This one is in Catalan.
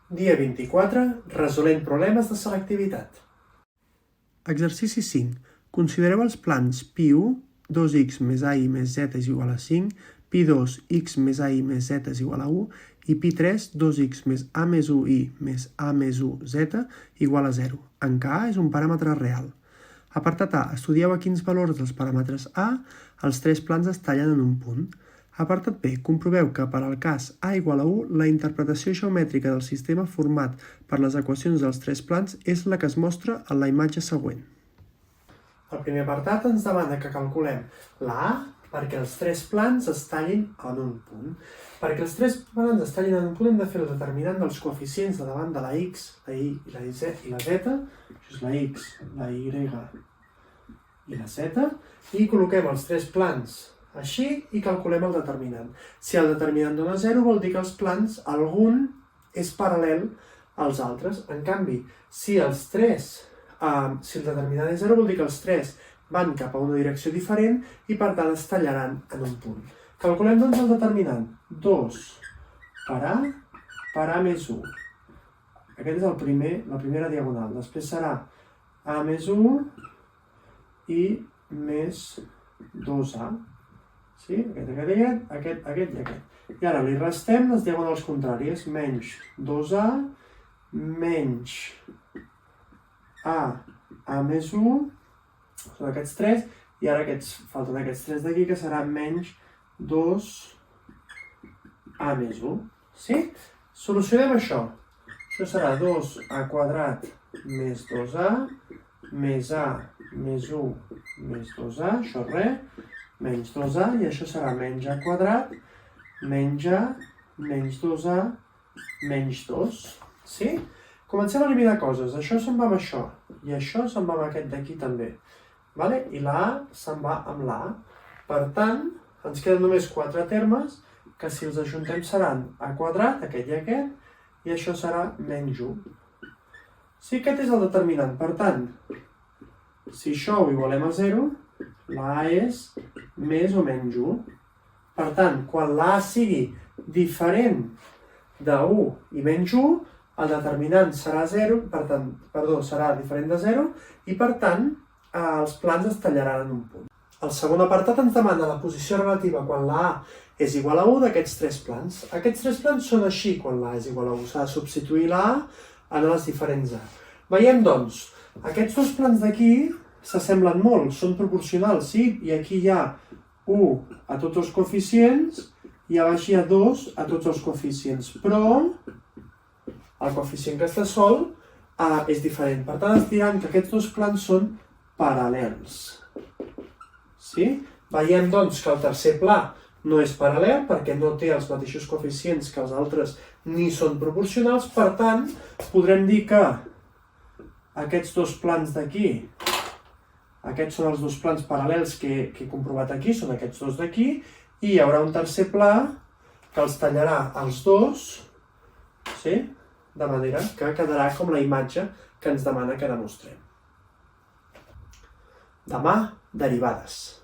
Dia 24, resolent problemes de selectivitat. Exercici 5. Considereu els plans Pi1, 2x més ai més z és igual a 5, Pi2, x més ai més z és igual a 1, i Pi3, 2x més a més 1i més a més 1z igual a 0, en què a és un paràmetre real. Apartat A. Estudieu a quins valors dels paràmetres A els tres plans es tallen en un punt. Apartat B. Comproveu que per al cas A igual a 1, la interpretació geomètrica del sistema format per les equacions dels tres plans és la que es mostra en la imatge següent. El primer apartat ens demana que calculem la A perquè els tres plans es tallin en un punt. Perquè els tres plans es tallin en un punt hem de fer el determinant dels coeficients de davant de la x, la y i la z, això és la x, la y i la z, i col·loquem els tres plans així i calculem el determinant. Si el determinant dona 0 vol dir que els plans, algun és paral·lel als altres. En canvi, si el determinant és 0 vol dir que els tres van cap a una direcció diferent i per tant es tallaran en un punt. Calculem doncs el determinant. 2 per a més 1. Aquest és la primera diagonal. Després serà a més 1 i més 2a. Sí? Aquest i aquest. I ara li restem les diagonals contràries. Menys 2a menys a més 1 són aquests 3, i ara falten aquests 3 d'aquí, que serà menys 2a més 1. Sí? Solucionem això. Això serà 2a quadrat més 2a, més a més 1 més 2a, això res, menys 2a, i això serà menys a quadrat, menys a, menys 2a, menys 2. Sí? Comencem a eliminar coses. Això se'n va amb això, i això se'n va amb aquest d'aquí també. I la a se'n va amb la a. Per tant, ens queden només 4 termes, que si els ajuntem seran a quadrat, aquest i aquest, i això serà menys 1. Sí, aquest és el determinant. Per tant, si això ho igualem a 0, la a és més o menys 1. Per tant, quan la a sigui diferent de 1 i menys 1, el determinant serà 0, serà diferent de 0, i per tant, els plans es tallaran en un punt. El segon apartat ens demana la posició relativa quan la a és igual a 1 d'aquests tres plans. Aquests tres plans són així quan la a és igual a 1. S'ha de substituir la a en les diferents a. Veiem, doncs, aquests dos plans d'aquí s'assemblen molt, són proporcionals, sí? I aquí hi ha 1 a tots els coeficients i a baix hi ha 2 a tots els coeficients. Però el coeficient que està sol és diferent. Per tant, ens diran que aquests dos plans són paral·lels. Sí? Veiem, doncs, que el tercer pla no és paral·lel perquè no té els mateixos coeficients que els altres ni són proporcionals. Per tant, podrem dir que aquests dos plans d'aquí, aquests són els dos plans paral·lels que he comprovat aquí, són aquests dos d'aquí, i hi haurà un tercer pla que els tallarà els dos, sí? De manera que quedarà com la imatge que ens demana que demostrem. Demà, derivades.